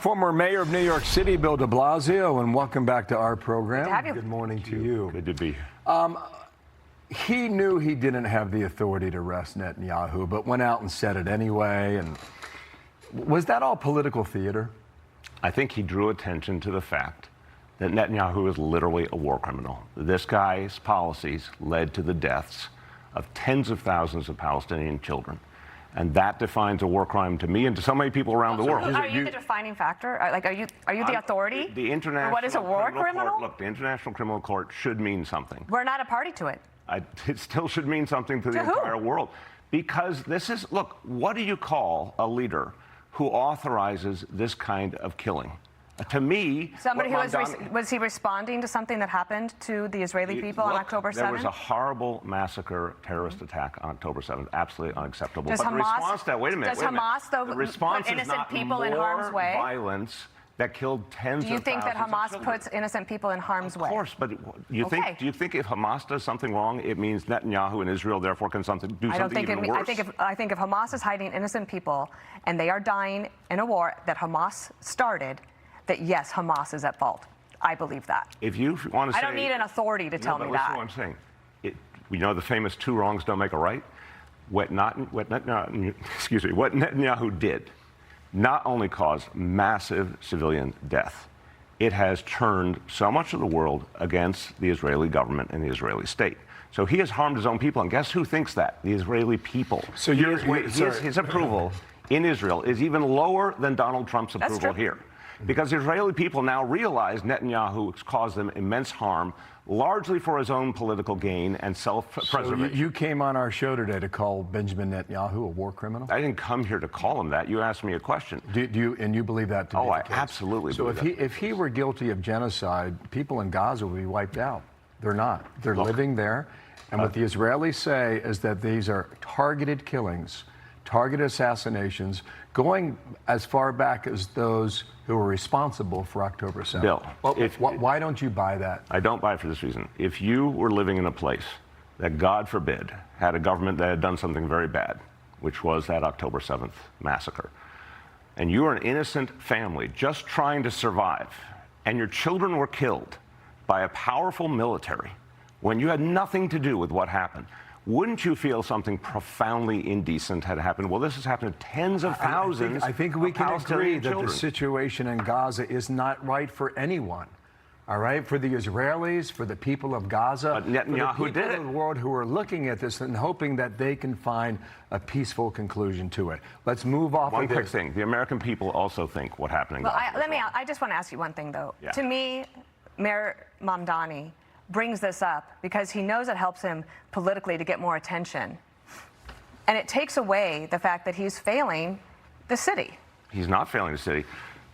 Former Mayor of New York City, Bill de Blasio, and welcome back to our program. Good to have you. Good morning to you. Good to be. He knew he didn't have the authority to arrest Netanyahu, but went out and said it anyway. And was that all political theater? I think he drew attention to the fact that Netanyahu is literally a war criminal. This guy's policies led to the deaths of tens of thousands of Palestinian children. And that defines a war crime to me and to so many people around the world. Are you the defining factor? Like, are you the authority? The international. What is a war criminal? Court, look, the International Criminal Court should mean something. We're not a party to it. It still should mean something to the entire world. Because this is, look, what do you call a leader who authorizes this kind of killing? To me, somebody who was he responding to something that happened to the Israeli people on October 7th? There was a horrible massacre, terrorist attack on October 7th. Absolutely unacceptable. Does but Hamas, the response to that, wait a minute, does Hamas, though, the response put innocent is not people in harm's way? Violence that killed tens of thousands. Do you think that Hamas puts innocent people in harm's way? Of course, but do you think if Hamas does something wrong, it means Netanyahu and Israel therefore can do something even worse? I think if Hamas is hiding innocent people and they are dying in a war that Hamas started, that yes, Hamas is at fault. I believe that. If you want to say, I don't need an authority to tell me that. Listen to what I'm saying. We know the famous two wrongs don't make a right. What Netanyahu did not only caused massive civilian death, it has turned so much of the world against the Israeli government and the Israeli state. So he has harmed his own people, and guess who thinks that? The Israeli people. So his approval in Israel is even lower than Donald Trump's approval here. Because the Israeli people now realize Netanyahu has caused them immense harm, largely for his own political gain and self-preservation. So you came on our show today to call Benjamin Netanyahu a war criminal? I didn't come here to call him that. You asked me a question. Do you believe that to be the case? I absolutely believe that. So if he were guilty of genocide, people in Gaza would be wiped out. They're not. They're living there. And what the Israelis say is that these are targeted killings, targeted assassinations, going as far back as those who were responsible for October 7th. Bill, why don't you buy that? I don't buy it for this reason. If you were living in a place that, God forbid, had a government that had done something very bad, which was that October 7th massacre, and you were an innocent family just trying to survive, and your children were killed by a powerful military when you had nothing to do with what happened, wouldn't you feel something profoundly indecent had happened? Well, this has happened to tens of thousands. I think we can agree that the situation in Gaza is not right for anyone. All right, for the Israelis, for the people of Gaza, but Netanyahu for the people in the world who are looking at this and hoping that they can find a peaceful conclusion to it. Let's move off of this. One quick thing: the American people also think what happened in Gaza. I just want to ask you one thing, though. Yeah. To me, Mayor Mamdani brings this up because he knows it helps him politically to get more attention. And it takes away the fact that he's failing the city. He's not failing the city.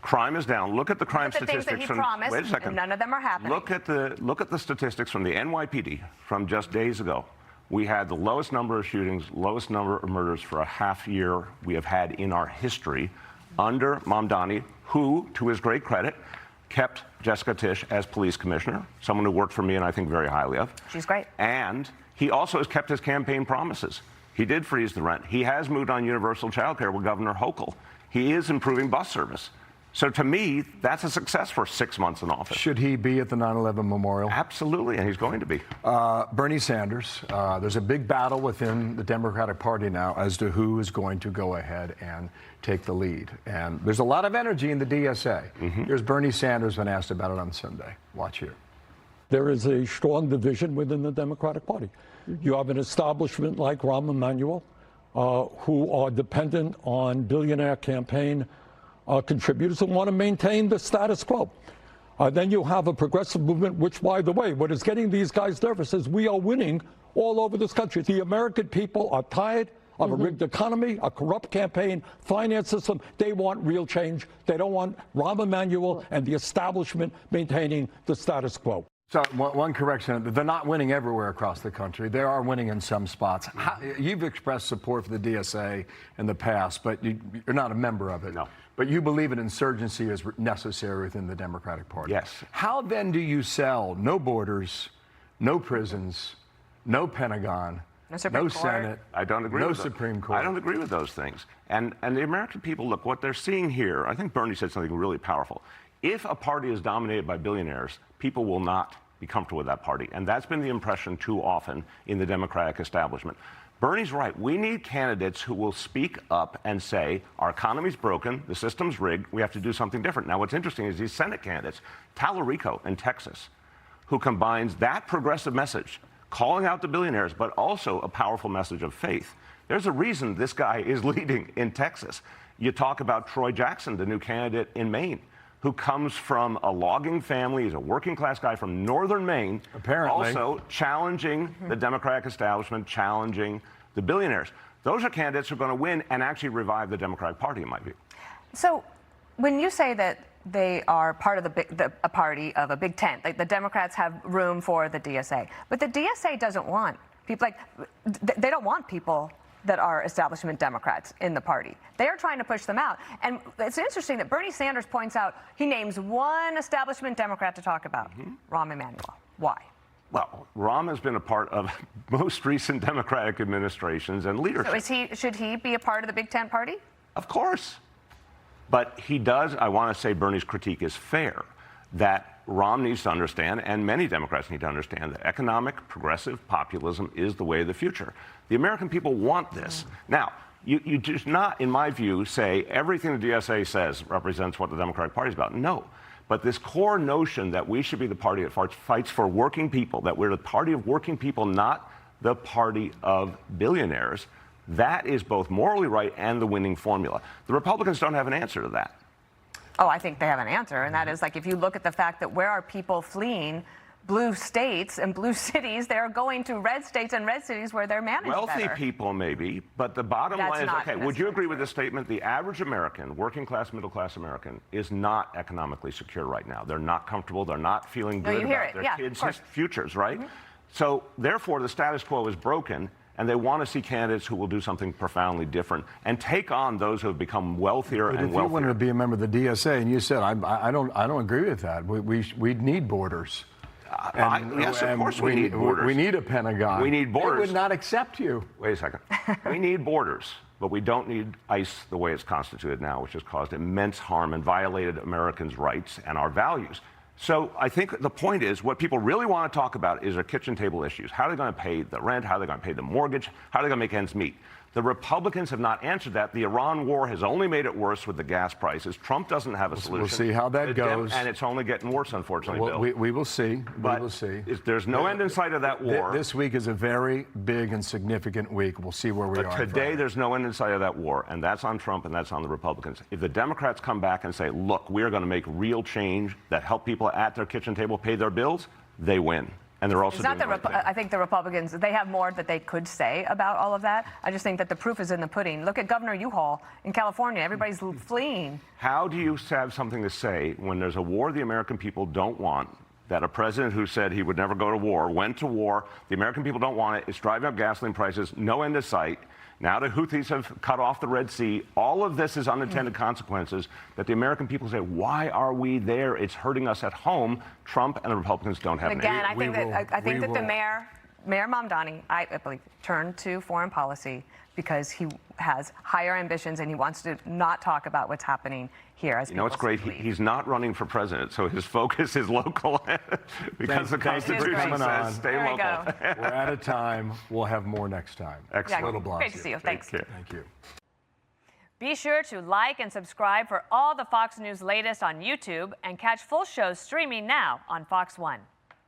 Crime is down. Look at the crime statistics things that he from. Promised, wait a second. None of them are happening. Look at the statistics from the NYPD from just days ago. We had the lowest number of shootings, lowest number of murders for a half year we have had in our history under Mamdani, who, to his great credit, kept Jessica Tisch as police commissioner, someone who worked for me and I think very highly of. She's great. And he also has kept his campaign promises. He did freeze the rent. He has moved on universal child care with Governor Hochul. He is improving bus service. So to me, that's a success for 6 months in office. Should he be at the 9/11 memorial? Absolutely, and he's going to be. Bernie Sanders, there's a big battle within the Democratic Party now as to who is going to go ahead and take the lead. And there's a lot of energy in the DSA. Here's Bernie Sanders when asked about it on Sunday. Watch here. There is a strong division within the Democratic Party. You have an establishment like Rahm Emanuel, who are dependent on billionaire campaign contributors who want to maintain the status quo. Then you have a progressive movement, which, by the way, what is getting these guys nervous is we are winning all over this country. The American people are tired of a rigged economy, a corrupt campaign, finance system. They want real change. They don't want Rahm Emanuel and the establishment maintaining the status quo. So one correction, they're not winning everywhere across the country. They are winning in some spots. You've expressed support for the DSA in the past, but you're not a member of it. No. But you believe an insurgency is necessary within the Democratic Party. Yes. How then do you sell no borders, no prisons, no Pentagon, No Supreme no Court. Senate. I don't agree no with Supreme Court. I don't agree with those things. And the American people, look, what they're seeing here, I think Bernie said something really powerful. If a party is dominated by billionaires, people will not be comfortable with that party. And that's been the impression too often in the Democratic establishment. Bernie's right. We need candidates who will speak up and say, our economy's broken, the system's rigged, we have to do something different. Now, what's interesting is these Senate candidates, Talarico in Texas, who combines that progressive message, calling out the billionaires, but also a powerful message of faith. There's a reason this guy is leading in Texas. You talk about Troy Jackson, the new candidate in Maine, who comes from a logging family. He's a working-class guy from northern Maine. Apparently. Also challenging the Democratic establishment, challenging the billionaires. Those are candidates who are going to win and actually revive the Democratic Party, in my view. So when you say that they are part of a party of a big tent, like the Democrats have room for the DSA, but the DSA doesn't want people they don't want people that are establishment Democrats in the party. They are trying to push them out. And it's interesting that Bernie Sanders points out, he names one establishment Democrat to talk about, Rahm Emanuel. Why? Well, Rahm has been a part of most recent Democratic administrations and leadership. So should he be a part of the Big Tent party? Of course. But he does, I want to say Bernie's critique is fair, that Rahm needs to understand, and many Democrats need to understand, that economic progressive populism is the way of the future. The American people want this. Now, you just not, in my view, say everything the DSA says represents what the Democratic Party is about. No. But this core notion that we should be the party that fights for working people, that we're the party of working people, not the party of billionaires, that is both morally right and the winning formula. The Republicans don't have an answer to that. Oh, I think they have an answer, and that is, like, if you look at the fact that where are people fleeing blue states and blue cities, they're going to red states and red cities where they're managed Wealthy better. people, maybe, but the bottom That's line is, not okay, would you agree with this statement? The average American, working class, middle class American, is not economically secure right now. They're not comfortable. They're not feeling good about their kids' futures, right? So, therefore, the status quo is broken, and they want to see candidates who will do something profoundly different and take on those who have become wealthier But and if wealthier. you wanted to be a member of the DSA, and you said, I don't agree with that. We need borders. Yes, of course we need borders. We need a Pentagon. We need borders. They would not accept you. Wait a second. We need borders, but we don't need ICE the way it's constituted now, which has caused immense harm and violated Americans' rights and our values. So I think the point is, what people really want to talk about is their kitchen table issues. How are they going to pay the rent? How are they going to pay the mortgage? How are they going to make ends meet? The Republicans have not answered that. The Iran war has only made it worse with the gas prices. Trump doesn't have a solution. We'll see how that goes. And it's only getting worse, unfortunately, Well, Bill. we will see. But we will see. There's no end in sight of that war. This week is a very big and significant week. We'll see where we But are. today, there's no end in sight of that war, and that's on Trump and that's on the Republicans. If the Democrats come back and say, look, we're going to make real change that help people at their kitchen table pay their bills, they win. And they're also doing the right thing. I think the Republicans, they have more that they could say about all of that. I just think that the proof is in the pudding. Look at Governor U-Haul in California. Everybody's fleeing. How do you have something to say when there's a war the American people don't want, that a president who said he would never go to war went to war, the American people don't want it, it's driving up gasoline prices, no end in sight. Now the Houthis have cut off the Red Sea. All of this is unintended consequences that the American people say, why are we there? It's hurting us at home. Trump and the Republicans don't have an Again, answer. I think that the Mayor Mamdani, I believe, turned to foreign policy because he has higher ambitions and he wants to not talk about what's happening here. As you know, it's great. He's not running for president, so his focus is local because the Constitution says stay local. We're out of time. We'll have more next time. Excellent. Little Blasio. Great to see you. Thanks. Take care. Thank you. Be sure to like and subscribe for all the Fox News latest on YouTube and catch full shows streaming now on Fox One.